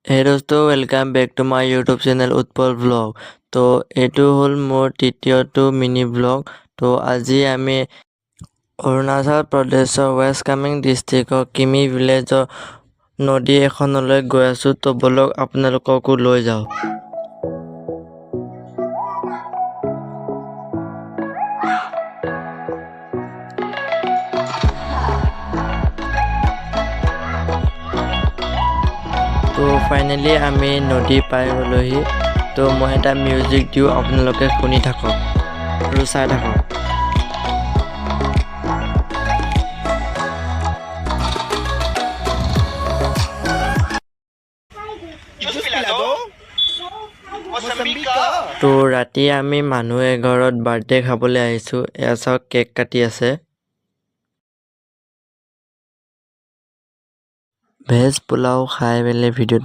Hey dosto, welcome back to my YouTube channel Utpal Vlog. তো এইটো হ'ল মোৰ তৃতীয়টো মিনি ব্লগ। তো আজি আমি অৰুণাচল প্ৰদেশৰ ৱেষ্ট কামেং ডিষ্ট্ৰিক্টৰ কিমি ভিলেজৰ নদী এখনলৈ গৈ আছোঁ। তো বলক আপোনালোককো লৈ যাওঁ। তো ফাইনেলি আমি নদী পাই গ'লোহি। তো মই এটা মিউজিক দিওঁ, আপোনালোকে শুনি থাকক আৰু চাই থাকক। তো ৰাতি আমি মানুহ এঘৰত বাৰ্থডে খাবলৈ আহিছোঁ। এয়া চাওক, কেক কাটি আছে। ভেজ পোলাও খাই মেলি ভিডিঅ'টো